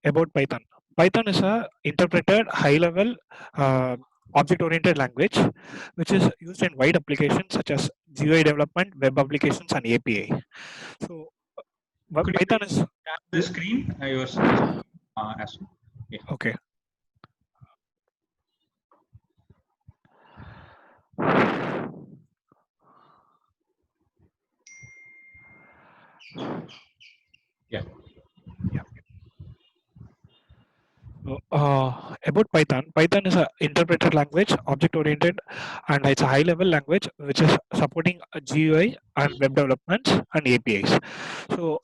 About Python. Python is a interpreted high-level uh, object-oriented language, which is used in wide applications such as GUI development, web applications, and API. So Could you Python please is share the screen? Yours is as yeah. okay. Yeah. Yeah. About Python, Python is an interpreted language, object-oriented, and it's a high-level language which is supporting a GUI and web developments and APIs. So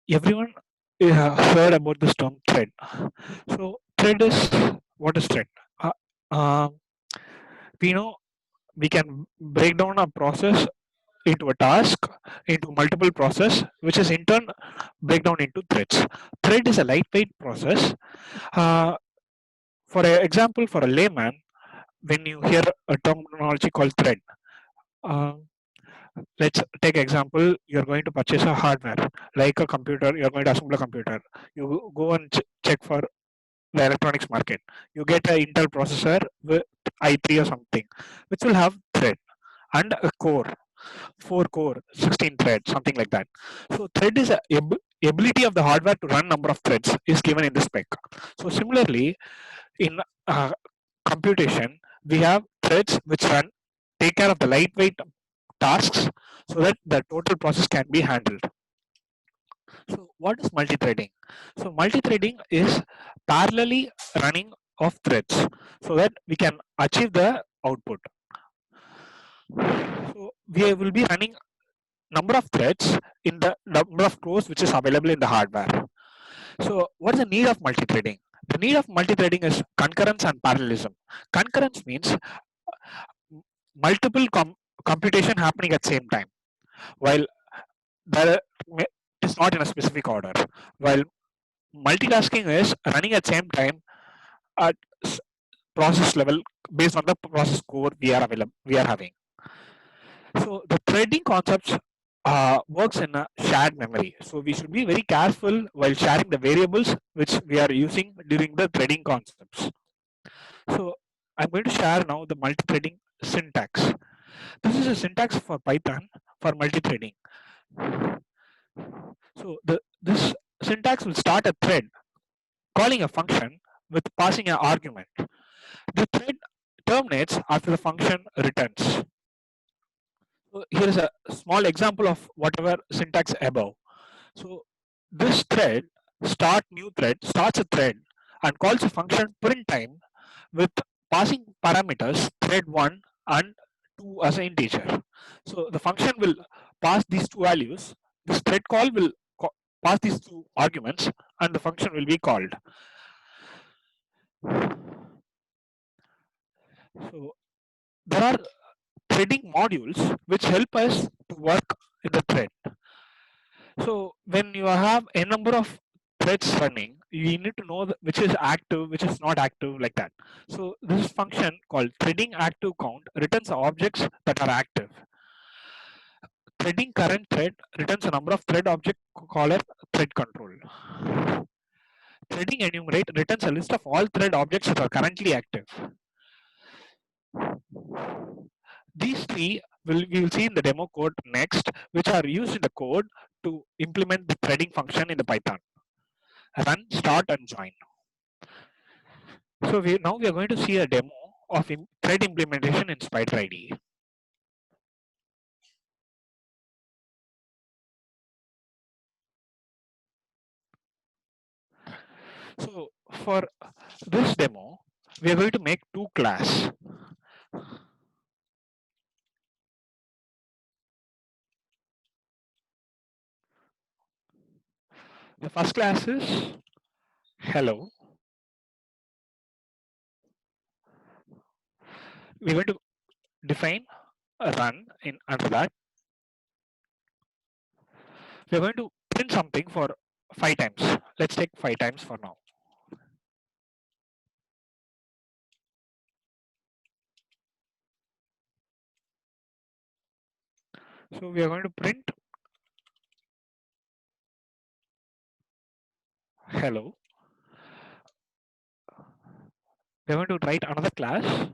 everyone heard about this term thread. So thread is what is thread? Uh, um, we know we can break down a process into a task into multiple process, which is in turn break down into threads. Thread is a lightweight process. Uh, for example, for a layman, when you hear a terminology called thread, uh, let's take example, you're going to purchase a hardware like a computer, you're going to assemble a computer, you go and check for the electronics market, you get an Intel processor with i3 or something, which will have thread and a core, 4 core 16 thread, something like that. So thread is a ability of the hardware to run number of threads is given in the spec. So similarly, in uh, computation, we have threads which run take care of the lightweight tasks so that the total process can be handled. So what is multi-threading? So multi-threading is parallelly running of threads so that we can achieve the output. So we will be running number of threads in the number of cores which is available in the hardware. So what is the need of multi-threading? The need of multi-threading is concurrence and parallelism. Concurrence means multiple computation happening at same time, while there it is not in a specific order. While multitasking is running at same time at process level based on the process core we are having. So the threading concepts works in a shared memory. So we should be very careful while sharing the variables which we are using during the threading concepts. So I'm going to share now the multi-threading syntax. This is a syntax for Python for multi-threading. So this syntax will start a thread calling a function with passing an argument. The thread terminates after the function returns. So here is a small example of whatever syntax above. So this thread starts a thread and calls a function print time with passing parameters thread 1 and 2 as an integer. So the function will pass these two values. This thread call will pass these two arguments and the function will be called. So there are threading modules which help us to work in the thread. So when you have a number of threads running, you need to know which is active, which is not active, like that. So this function called threading active count returns objects that are active. Threading current thread returns a number of thread object caller thread control. Threading enumerate returns a list of all thread objects that are currently active. These three we will see in the demo code next, which are used in the code to implement the threading function in the Python. Run, start, and join. So now we are going to see a demo of thread implementation in Spider IDE. So for this demo, we are going to make two classes. The first class is hello. We're going to define a run in under that. We're going to print something for 5 times. Let's take 5 times for now. So we are going to print hello. We're going to write another class.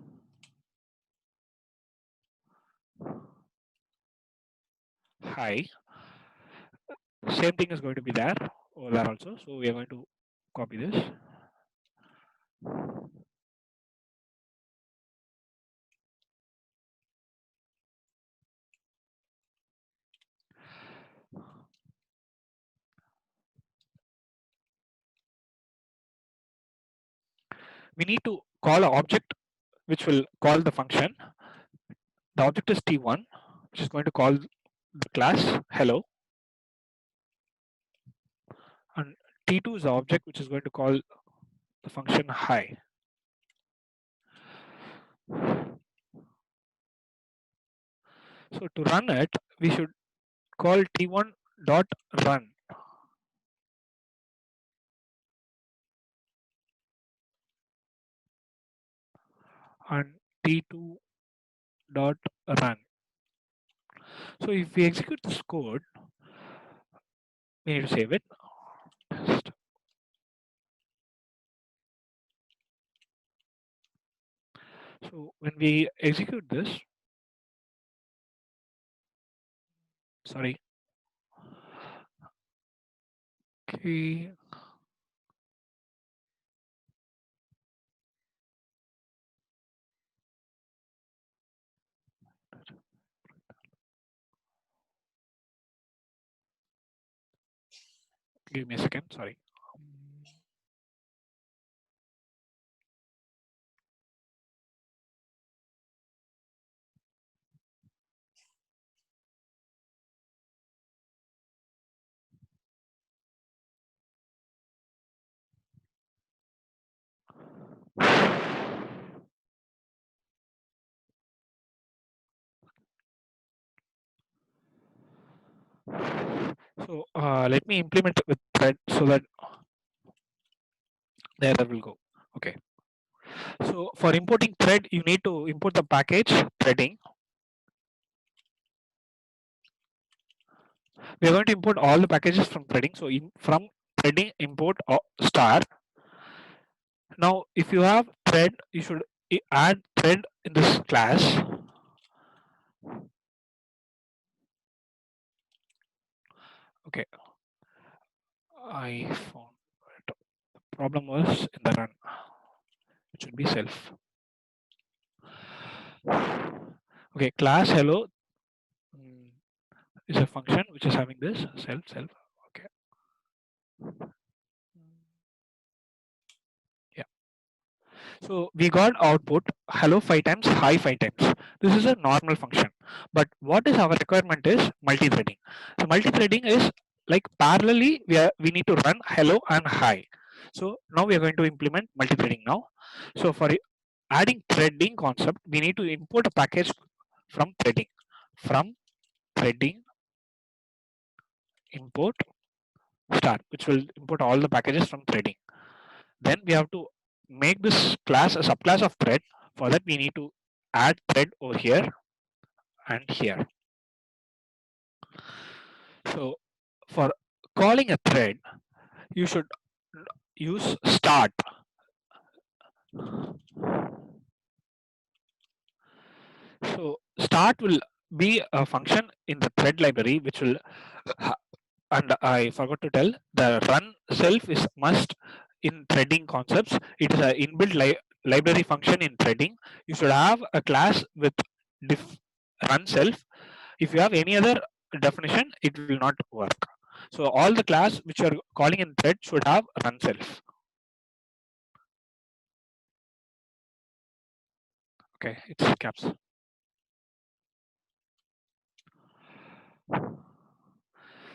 Hi. Same thing is going to be there over there also. So we are going to copy this. We need to call an object which will call the function. The object is T1, which is going to call the class hello, and T2 is the object which is going to call the function hi. So to run it, we should call T1 dot run, and T2 dot run. So if we execute this code, we need to save it. So when we execute this, sorry, okay, give me a second, sorry. So let me implement it with thread so that there that will go. Okay. So for importing thread, you need to import the package threading. We are going to import all the packages from threading. So from threading, import star. Now, if you have thread, you should add thread in this class. Okay. I found it. The problem was in the run. It should be self. Okay, class hello is a function which is having this self. Okay. Yeah. So we got output hello 5 times, hi 5 times. This is a normal function. But what is our requirement is multi-threading. So multi-threading is like parallelly we need to run hello and hi. So now we are going to implement multi-threading now. So for adding threading concept, we need to import a package from threading. From threading import star, which will import all the packages from threading. Then we have to make this class a subclass of thread. For that, we need to add thread over here and here. So for calling a thread, you should use start. So start will be a function in the thread library, which will, and I forgot to tell, the run self is must in threading concepts. It is an inbuilt library function in threading. You should have a class with run self. If you have any other definition, it will not work. So all the class which you are calling in thread should have run self. Okay, it's caps.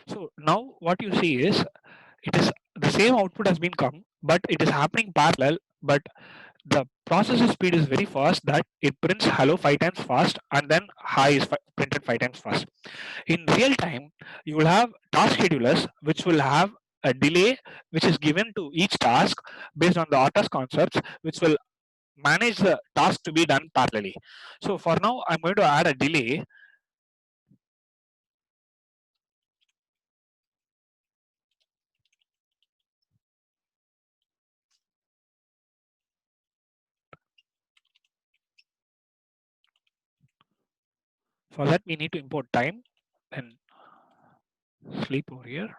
So now what you see is it is the same output has been come, but it is happening parallel, but the processor speed is very fast that it prints hello 5 times fast and then hi is printed 5 times fast. In real time, you will have task schedulers which will have a delay which is given to each task based on the RTOS concepts, which will manage the task to be done parallelly. So for now, I'm going to add a delay. For that, we need to import time and sleep over here.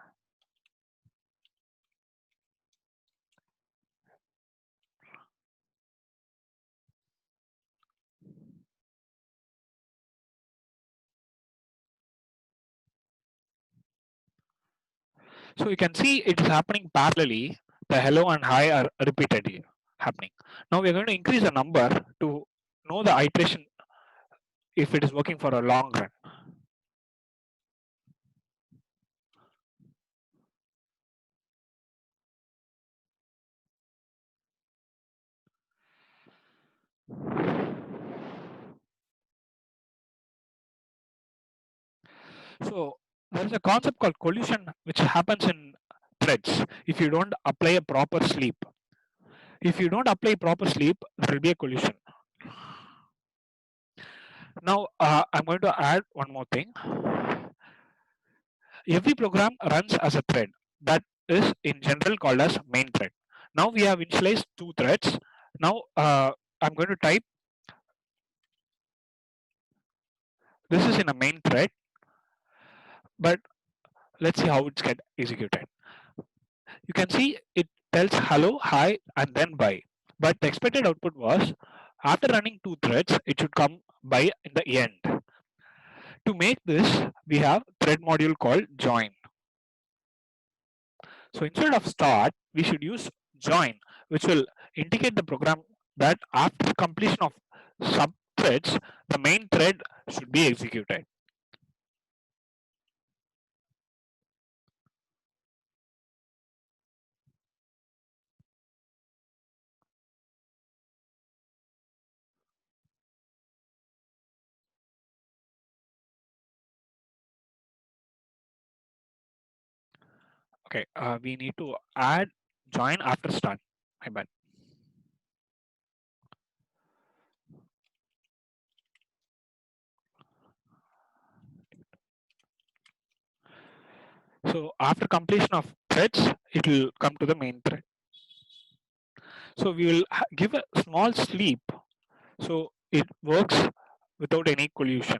So you can see it is happening parallelly. The hello and hi are repeatedly happening. Now we are going to increase the number to know the iteration if it is working for a long run. So there is a concept called collision which happens in threads if you don't apply a proper sleep. If you don't apply proper sleep, there will be a collision. Now I'm going to add one more thing. Every program runs as a thread that is in general called as main thread. Now we have initialized two threads. Now I'm going to type this is in a main thread, but let's see how it's get executed. You can see it tells hello, hi, and then bye. But the expected output was after running two threads, it should come by in the end. To make this, we have thread module called join. So instead of start, we should use join, which will indicate the program that after completion of subthreads, the main thread should be executed. Okay, we need to add join after start. My bad. So after completion of threads, it will come to the main thread. So we will give a small sleep so it works without any collision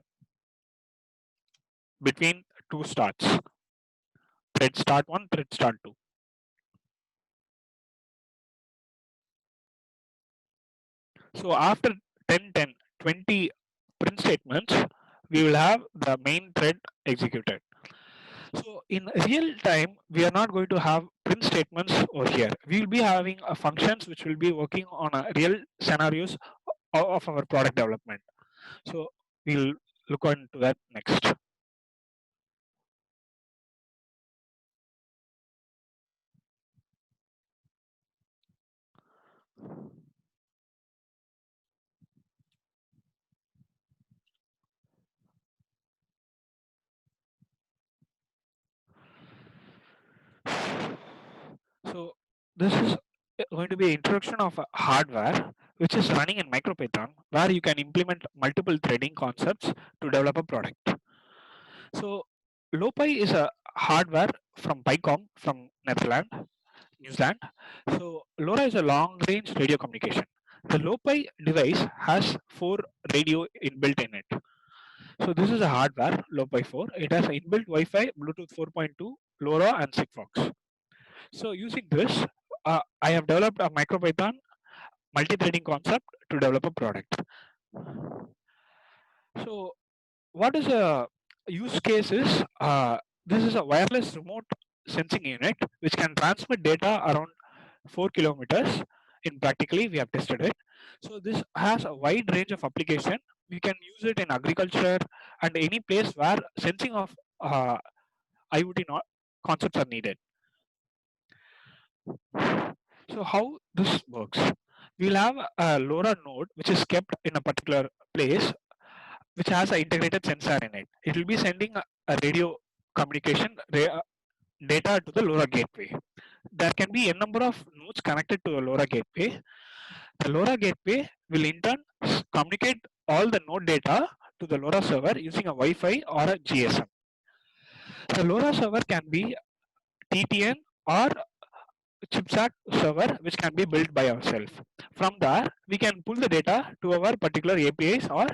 between two starts. Thread start 1, thread start 2. So after 10, 10, 20 print statements, we will have the main thread executed. So in real time, we are not going to have print statements over here. We will be having functions which will be working on a real scenarios of our product development. So we'll look into that next. So this is going to be introduction of a hardware which is running in MicroPython, where you can implement multiple threading concepts to develop a product. So LoPi is a hardware from PyCom from Netherlands, New Zealand. So LoRa is a long-range radio communication. The LoPi device has 4 radio inbuilt in it. So this is a hardware LoPi 4. It has inbuilt Wi-Fi, Bluetooth 4.2, LoRa, and Sigfox. So using this, I have developed a MicroPython multi-threading concept to develop a product. So what is a use case is, this is a wireless remote sensing unit which can transmit data around 4 kilometers. In practically, we have tested it. So this has a wide range of application. We can use it in agriculture and any place where sensing of IoT concepts are needed. So how this works? We'll have a LoRa node which is kept in a particular place which has an integrated sensor in it. It will be sending a radio communication data to the LoRa gateway. There can be a number of nodes connected to a LoRa gateway. The LoRa gateway will in turn communicate all the node data to the LoRa server using a Wi-Fi or a GSM. The LoRa server can be TTN or chipset server which can be built by ourselves. From there, we can pull the data to our particular APIs or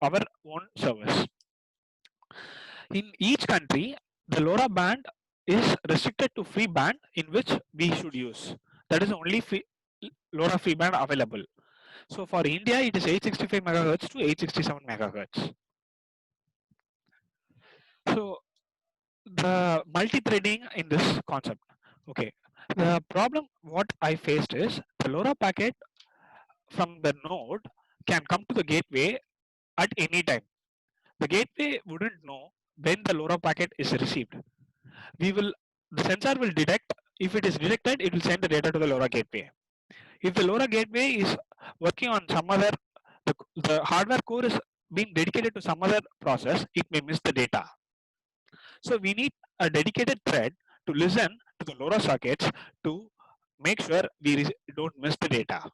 our own service. In each country, the LoRa band is restricted to free band in which we should use. That is only LoRa free band available. So for India, it is 865 megahertz to 867 megahertz. So the multi-threading in this concept. Okay. The problem what I faced is the LoRa packet from the node can come to the gateway at any time. The gateway wouldn't know when the LoRa packet is received. The sensor will detect. If it is detected, it will send the data to the LoRa gateway. If the LoRa gateway is working on some other, the hardware core is being dedicated to some other process, it may miss the data. So we need a dedicated thread to listen to the LoRa sockets to make sure we don't miss the data.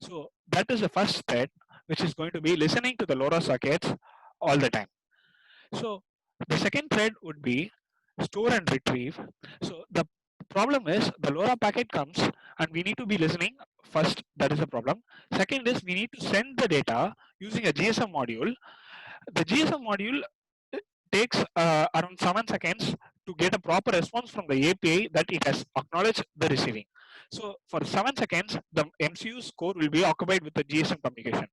So that is the first thread, which is going to be listening to the LoRa sockets all the time. So the second thread would be store and retrieve. So the problem is the LoRa packet comes and we need to be listening first. That is the problem. Second is we need to send the data using a GSM module. The GSM module takes around 7 seconds to get a proper response from the API that it has acknowledged the receiving. So for 7 seconds, the MCU's core will be occupied with the GSM communication.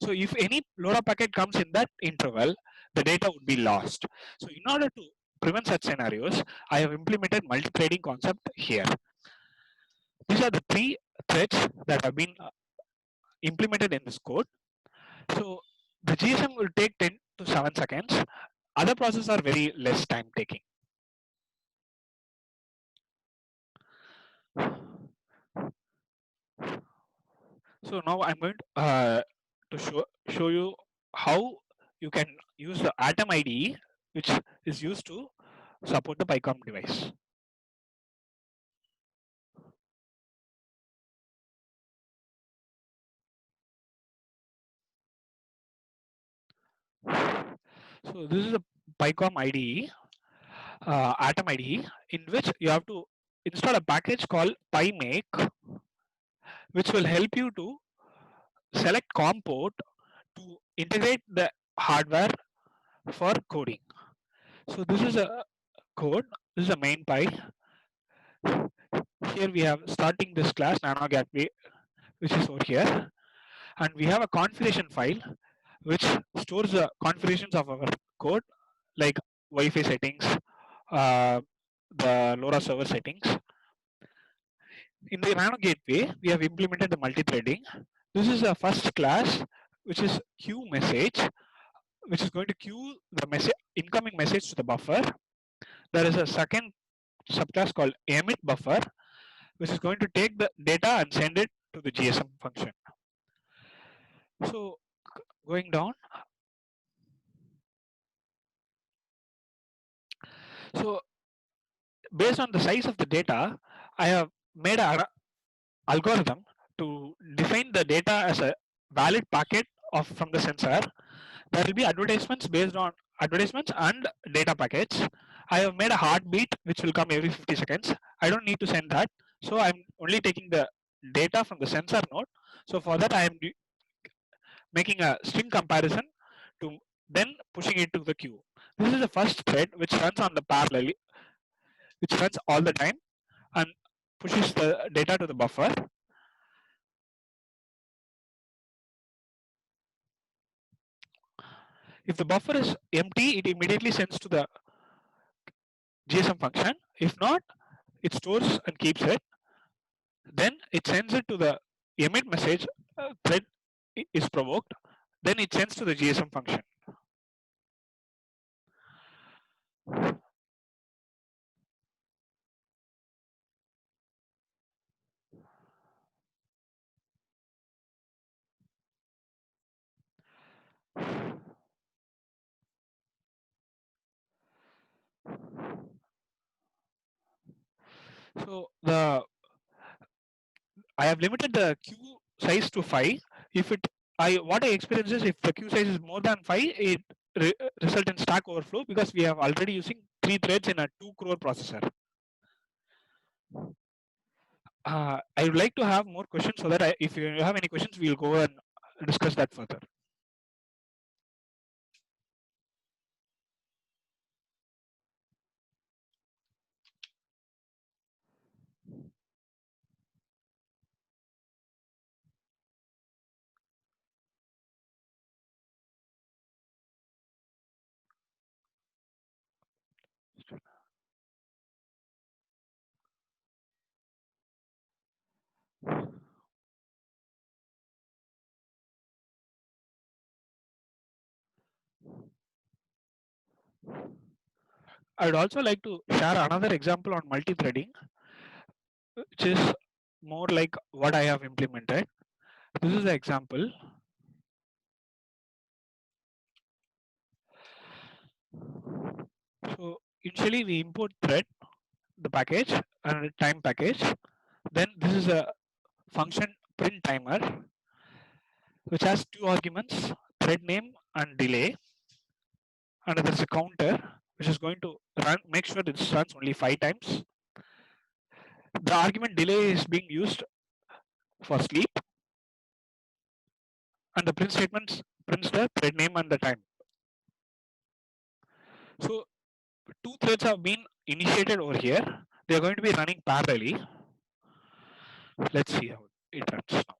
So if any LoRa packet comes in that interval, the data would be lost. So in order to prevent such scenarios, I have implemented multi-threading concept here. These are the three threads that have been implemented in this code. So the GSM will take 10 to 7 seconds. Other processes are very less time taking. So now I'm going to show you how you can use the Atom IDE, which is used to support the PyCom device. So this is a PyCom IDE, Atom IDE, in which you have to install a package called PyMake, which will help you to select COM port to integrate the hardware for coding. So this is a code. This is a main Py. Here we have starting this class Nano Gateway, which is over here, and we have a configuration file which stores the configurations of our code, like Wi-Fi settings, the LoRa server settings. In the Nano Gateway, we have implemented the multi-threading. This is a first class, which is queue message, which is going to queue the incoming message to the buffer. There is a second subclass called emit buffer, which is going to take the data and send it to the GSM function. So going down. So based on the size of the data, I have made an algorithm to define the data as a valid packet from the sensor. There will be advertisements based on advertisements and data packets. I have made a heartbeat which will come every 50 seconds. I don't need to send that. So I'm only taking the data from the sensor node. So for that, I am making a string comparison to then pushing it to the queue. This is the first thread which runs on the parallelly, which runs all the time and pushes the data to the buffer. If the buffer is empty, it immediately sends to the GSM function. If not, it stores and keeps it. Then it sends it to the emit message thread is provoked. Then it sends to the GSM function. So I have limited the queue size to 5. If what I experience is if the queue size is more than 5, it result in stack overflow because we have already using 3 threads in a 2 crore processor. I would like to have more questions so that if you have any questions, we'll go and discuss that further. I would also like to share another example on multi-threading, which is more like what I have implemented. This is the example. So initially we import thread, the package and time package. Then this is a function print timer, which has two arguments, thread name and delay. And there's a counter which is going to run, make sure this runs only 5 times. The argument delay is being used for sleep, and the print statements prints the thread name and the time. So two threads have been initiated over here. They are going to be running parallelly. Let's see how it runs now.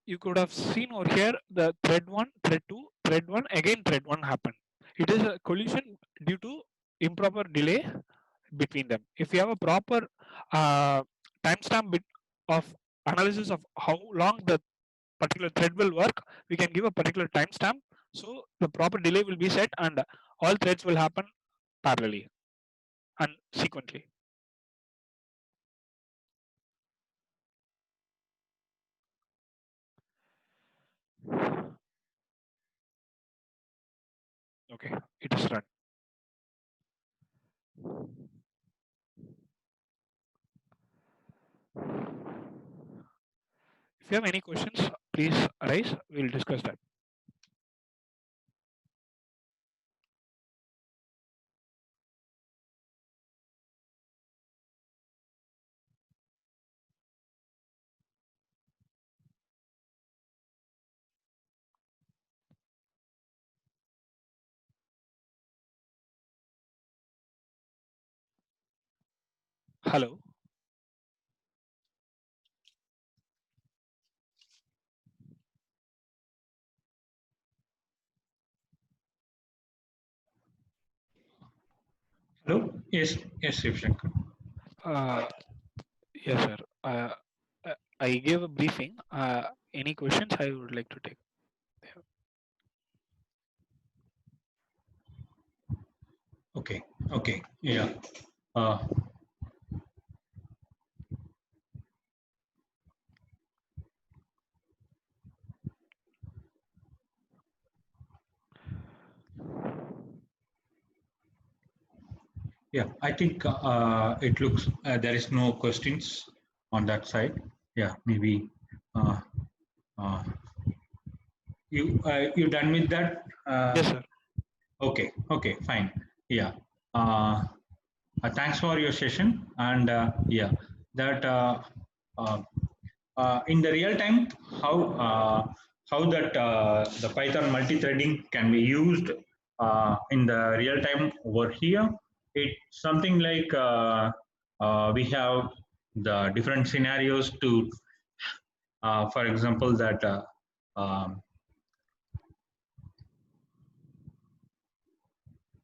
You could have seen over here the thread 1, thread 2, thread 1, again thread 1 happened. It is a collision due to improper delay between them. If you have a proper timestamp bit of analysis of how long the particular thread will work, we can give a particular timestamp. So the proper delay will be set and all threads will happen parallelly and sequentially. Okay, it is run. If you have any questions, please arise. We'll discuss that. Hello. Hello? Yes, Shiv Shankar. Yes, sir. I gave a briefing. Any questions I would like to take? Okay, yeah. Yeah, I think it looks there is no questions on that side. Yeah, maybe uh, uh, you done with that? Yes, sir. Okay, fine. Yeah. Thanks for your session, and yeah, that uh, in the real time, how that the Python multi-threading can be used in the real time over here. It's something like we have the different scenarios to, for example, that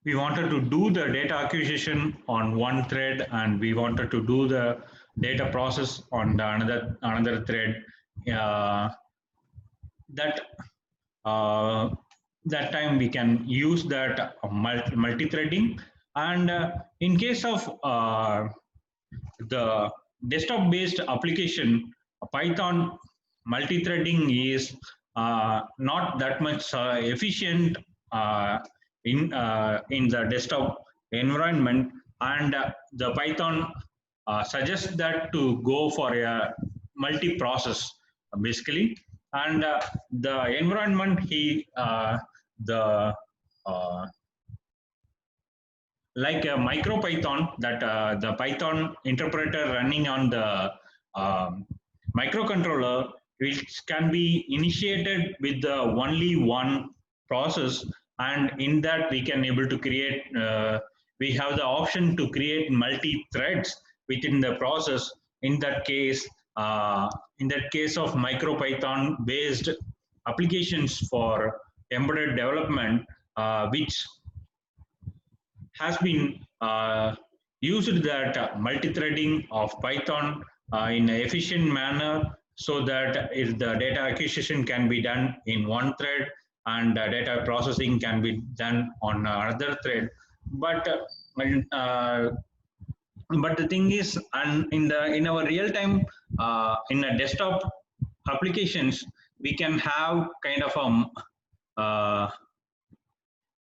we wanted to do the data acquisition on one thread, and we wanted to do the data process on the another thread. Uh, that uh, that time we can use that multi-threading, and in case of the desktop based application, Python multi-threading is not that much efficient uh, in the desktop environment, and the Python suggests that to go for a multi-process basically, and the environment the uh, like a MicroPython, that the Python interpreter running on the microcontroller, which can be initiated with the only one process, and in that we can able to create we have the option to create multi threads within the process. In that case, of MicroPython based applications for embedded development, which has been used that multi-threading of Python in an efficient manner, so that if the data acquisition can be done in one thread and data processing can be done on another thread. But but the thing is, and in our real time in a desktop applications, we can have kind of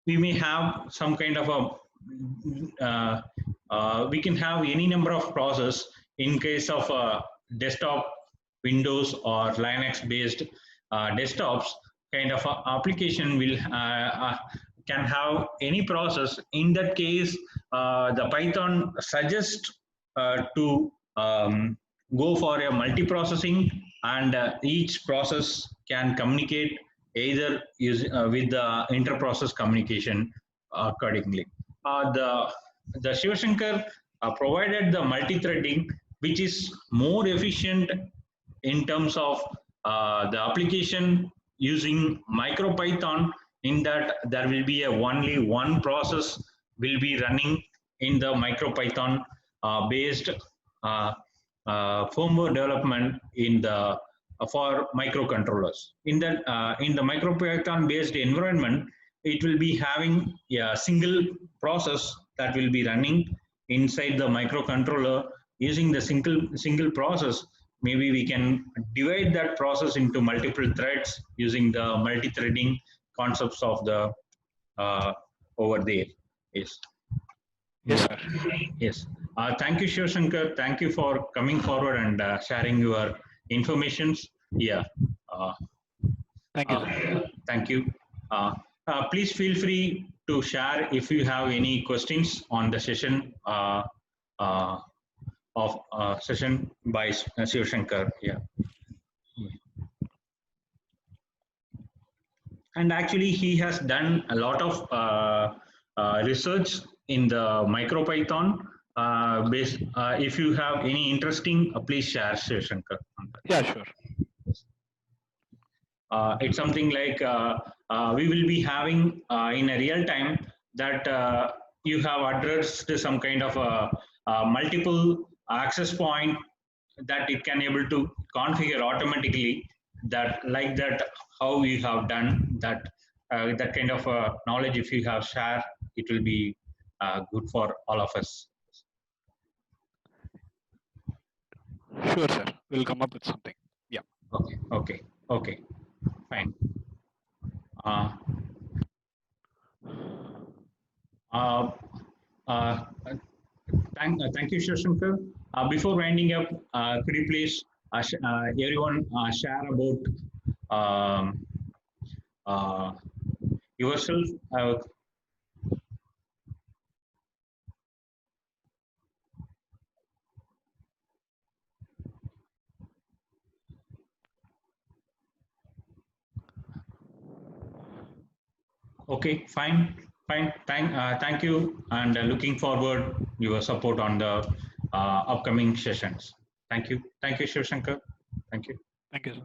we may have some kind of we can have any number of process. In case of desktop Windows or Linux based desktops, kind of application will can have any process. In that case, the Python suggests to go for a multi-processing, and each process can communicate either with the inter-process communication accordingly. The Shivashankar provided the multi-threading, which is more efficient in terms of the application using MicroPython, in that there will be only one process will be running in the MicroPython based firmware development in the for microcontrollers. In the MicroPython based environment, it will be having a single process that will be running inside the microcontroller. Using the single process, maybe we can divide that process into multiple threads using the multi-threading concepts of the over there. Yes. Yes, Yeah. sir. Yes. Thank you, Shivashankar. Thank you for coming forward and sharing your informations. Yeah. Thank you, sir. Thank you. Please feel free to share if you have any questions on the session of session by Shivashankar. Yeah. And actually, he has done a lot of research in the MicroPython. If you have any interesting, please share, Shivashankar. Yeah, sure. It's something like we will be having in a real time that you have addressed some kind of multiple access point that it can able to configure automatically, that like that how you have done that. That kind of knowledge, if you have shared, it will be good for all of us. Sure, sir. We'll come up with something. Yeah. Okay. Fine. Thank you, Shivashankar. Before winding up, could you please everyone share about yourself? Okay, fine. Thank you, and looking forward your support on the upcoming sessions. Thank you, Shivashankar. Thank you. Thank you, sir.